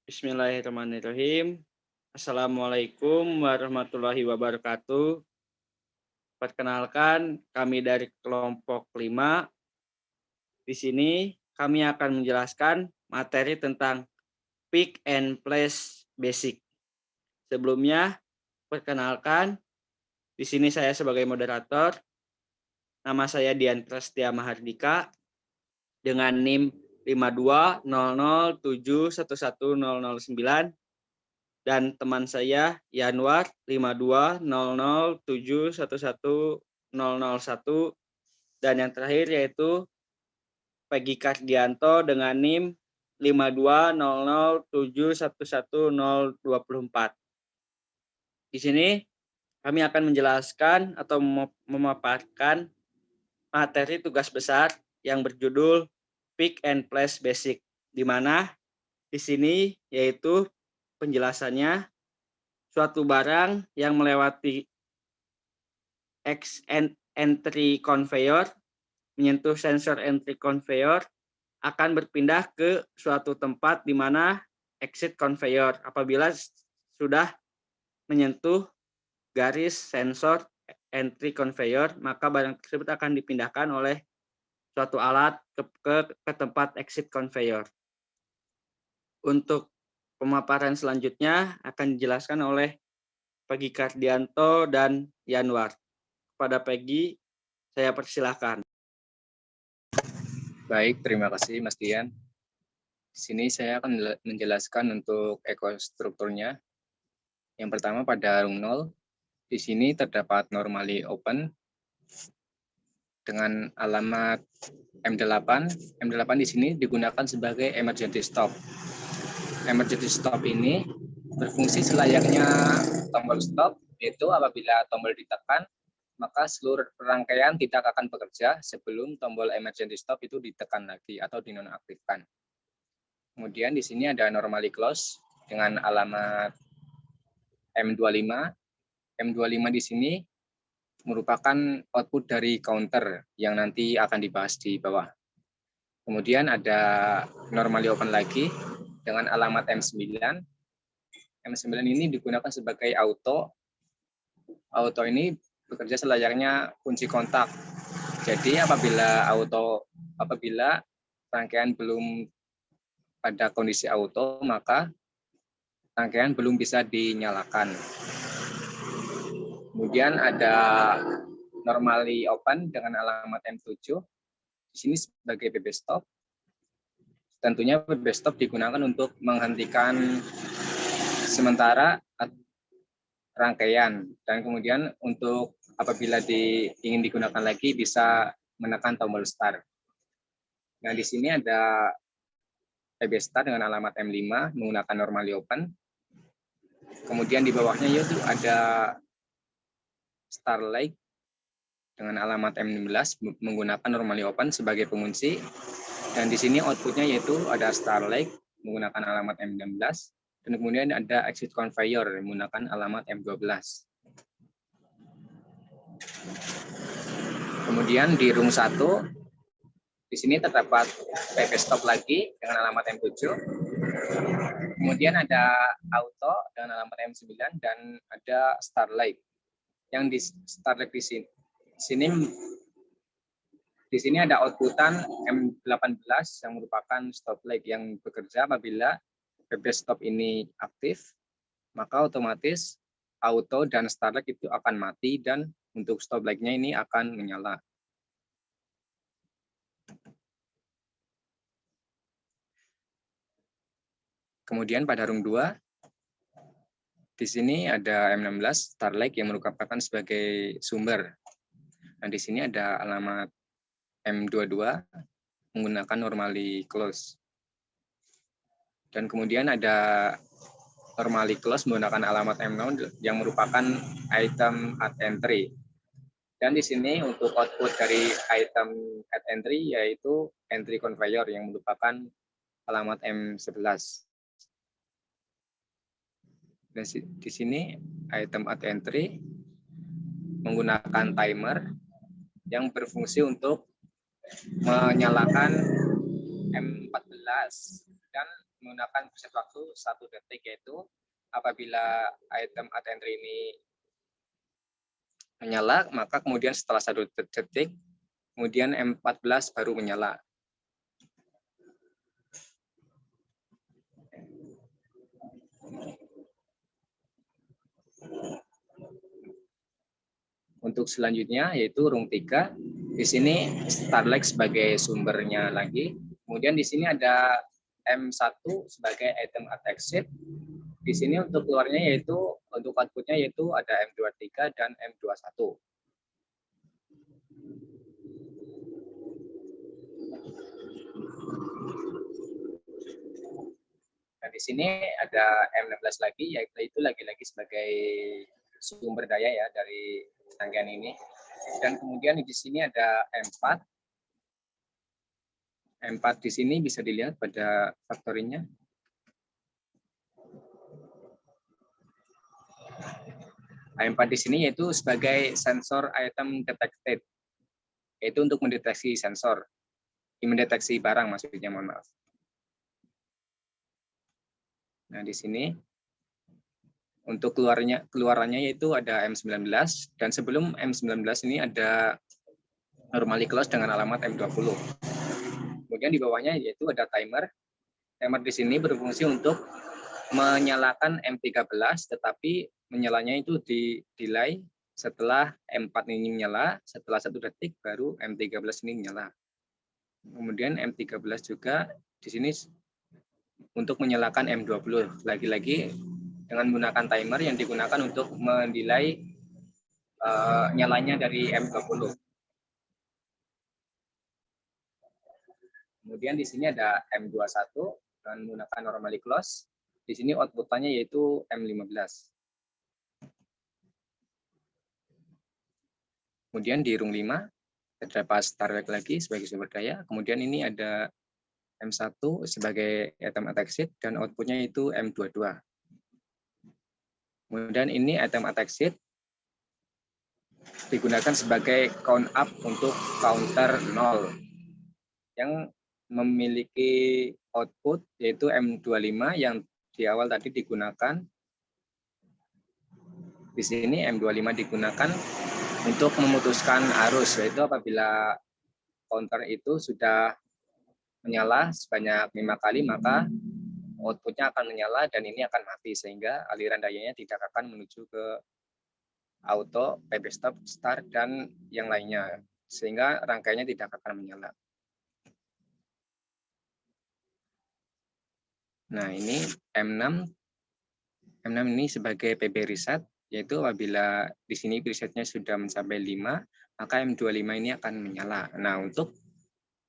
Bismillahirrahmanirrahim. Assalamualaikum warahmatullahi wabarakatuh. Perkenalkan, kami dari kelompok 5. Di sini kami akan menjelaskan materi tentang Pick and Place Basic. Sebelumnya, perkenalkan, di sini saya sebagai moderator. Nama saya Dian Prastia Mahardika dengan NIM 5200711009 dan teman saya Yanwar 5200711001 dan yang terakhir yaitu Peggy Kardianto dengan NIM 5200711024. Di sini kami akan menjelaskan atau memaparkan materi tugas besar yang berjudul Pick and Place Basic, di mana di sini yaitu penjelasannya suatu barang yang melewati entry conveyor menyentuh sensor entry conveyor akan berpindah ke suatu tempat di mana exit conveyor apabila sudah menyentuh garis sensor entry conveyor, maka barang tersebut akan dipindahkan oleh suatu alat ke tempat exit conveyor. Untuk pemaparan selanjutnya akan dijelaskan oleh Peggy Kardianto dan Yanwar. Kepada Peggy, saya persilahkan. Baik, terima kasih Mas Dian. Di sini saya akan menjelaskan untuk ekostrukturnya. Yang pertama pada room 0, di sini terdapat normally open dengan alamat M8. M8 di sini digunakan sebagai emergency stop. Emergency stop ini berfungsi selayaknya tombol stop, yaitu apabila tombol ditekan, maka seluruh rangkaian tidak akan bekerja sebelum tombol emergency stop itu ditekan lagi atau dinonaktifkan. Kemudian di sini ada normally close dengan alamat M25. M25 di sini merupakan output dari counter yang nanti akan dibahas di bawah. Kemudian ada normally open lagi dengan alamat M9. M9 ini digunakan sebagai auto. Auto ini bekerja selayaknya kunci kontak. Jadi apabila rangkaian belum pada kondisi auto, maka rangkaian belum bisa dinyalakan. Kemudian ada normally open dengan alamat M7. Di sini sebagai BB stop. Tentunya BB stop digunakan untuk menghentikan sementara rangkaian, dan kemudian untuk apabila ingin digunakan lagi bisa menekan tombol start. Nah, di sini ada BB start dengan alamat M5 menggunakan normally open. Kemudian di bawahnya yaitu ada Starlight dengan alamat M16 menggunakan normally open sebagai pengunci. Dan di sini outputnya yaitu ada Starlight menggunakan alamat M16. Dan kemudian ada exit conveyor menggunakan alamat M12. Kemudian di room 1, di sini terdapat PV stop lagi dengan alamat M7. Kemudian ada auto dengan alamat M9 dan ada Starlight. Yang di Starlight di sini ada outputan M18 yang merupakan stop light yang bekerja apabila PV stop ini aktif, maka otomatis auto dan Starlight itu akan mati dan untuk stop light-nya ini akan menyala. Kemudian pada room 2, di sini ada M16 Starlight yang merupakan sebagai sumber. Nah, di sini ada alamat M22 menggunakan normally close. Dan kemudian ada normally close menggunakan alamat M0 yang merupakan item at entry. Dan di sini untuk output dari item at entry yaitu entry conveyor yang merupakan alamat M11. Dan di sini item at entry menggunakan timer yang berfungsi untuk menyalakan M14 dan menggunakan preset waktu 1 detik, yaitu apabila item at entry ini menyala, maka kemudian setelah 1 detik, kemudian M14 baru menyala. Untuk selanjutnya yaitu rung 3. Di sini Starlight sebagai sumbernya lagi. Kemudian di sini ada M1 sebagai item at exit. Di sini untuk keluarnya yaitu untuk outputnya yaitu ada M23 dan M21. Nah, di sini ada M16 lagi, yaitu lagi-lagi sebagai sumber daya ya dari rangkaian ini. Dan kemudian di sini ada M4. M4 di sini bisa dilihat pada faktorinya. M4 di sini yaitu sebagai sensor item detected, yaitu untuk mendeteksi sensor, mendeteksi barang maksudnya, mohon maaf. Nah, di sini untuk keluarannya yaitu ada M19, dan sebelum M19 ini ada normally close dengan alamat M20. Kemudian di bawahnya yaitu ada timer. Timer di sini berfungsi untuk menyalakan M13, tetapi menyalanya itu di delay setelah M4 ini menyala, setelah 1 detik baru M13 ini menyala. Kemudian M13 juga di sini untuk menyalakan M20, lagi-lagi dengan menggunakan timer yang digunakan untuk mendelay nyalanya dari M20. Kemudian di sini ada M21 dengan menggunakan normally close. Di sini output-nya yaitu M15. Kemudian di rung 5 terdapat Starlight lagi sebagai sumber daya. Kemudian ini ada M1 sebagai item at exit dan output-nya itu M22. Kemudian ini item at exit digunakan sebagai count up untuk counter 0 yang memiliki output yaitu M25 yang di awal tadi digunakan. Di sini M25 digunakan untuk memutuskan arus, yaitu apabila counter itu sudah menyala sebanyak 5 kali, maka outputnya akan menyala dan ini akan mati, sehingga aliran dayanya tidak akan menuju ke auto, PB stop, start, dan yang lainnya, sehingga rangkaiannya tidak akan menyala. Nah, ini M6. M6 ini sebagai PB reset, yaitu apabila di sini presetnya sudah mencapai 5, maka M25 ini akan menyala. Nah, untuk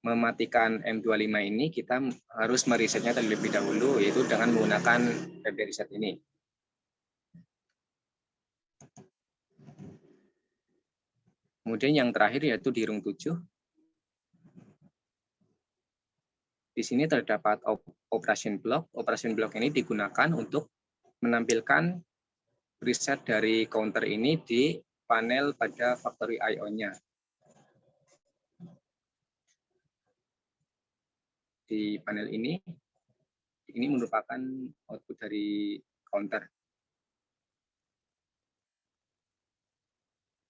mematikan M25 ini kita harus meresetnya terlebih dahulu, yaitu dengan menggunakan PB reset ini. Kemudian yang terakhir yaitu di rung 7. Di sini terdapat operation block. Operation block ini digunakan untuk menampilkan preset dari counter ini di panel pada factory I/O-nya. Di panel ini merupakan output dari counter.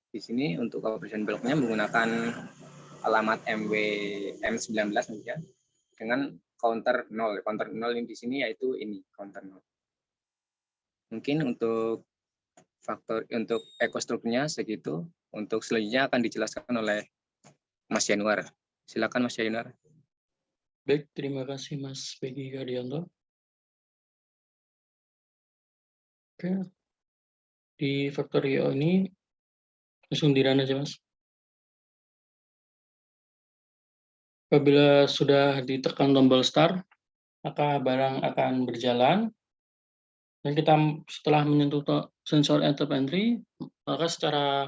Di sini untuk operation block-nya menggunakan alamat M19 saja dengan counter 0. Counter 0 ini di sini yaitu ini counter 0. Mungkin untuk ekostrukturnya segitu. Untuk selanjutnya akan dijelaskan oleh Mas Januar. Silakan Mas Januar. Baik, terima kasih Mas Peggy Kardianto. Oke, di Factory I/O ini langsung di run aja Mas. Apabila sudah ditekan tombol start, maka barang akan berjalan. Dan kita setelah menyentuh sensor enter entry, maka secara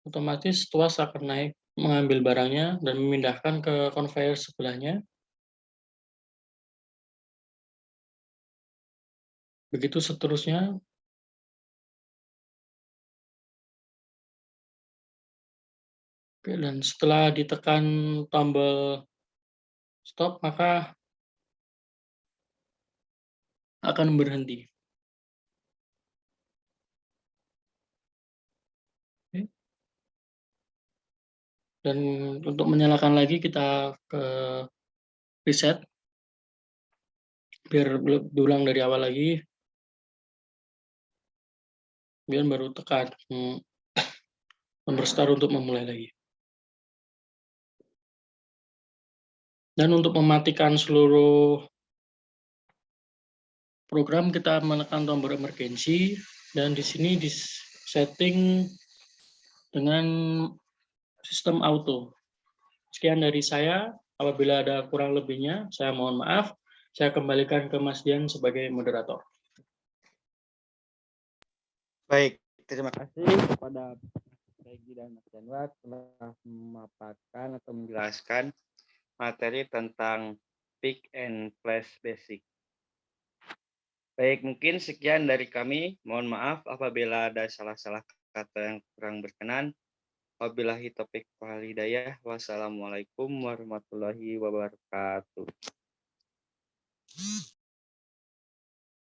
otomatis tuas akan naik mengambil barangnya dan memindahkan ke conveyor sebelahnya. Begitu seterusnya. Oke, dan setelah ditekan tombol stop, maka akan berhenti. Oke. Dan untuk menyalakan lagi kita ke reset, biar diulang dari awal lagi, kemudian baru tekan tombol start untuk memulai lagi. Dan untuk mematikan seluruh program, kita menekan tombol emergency, dan di sini di setting dengan sistem auto. Sekian dari saya. Apabila ada kurang lebihnya, saya mohon maaf. Saya kembalikan ke Mas Dian sebagai moderator. Baik, terima kasih kepada Regi dan Mas Januar telah memaparkan atau menjelaskan materi tentang Pick and Place Basic. Baik, mungkin sekian dari kami. Mohon maaf apabila ada salah-salah kata yang kurang berkenan. Wabillahi taufiq wal hidayah. Wassalamualaikum warahmatullahi wabarakatuh.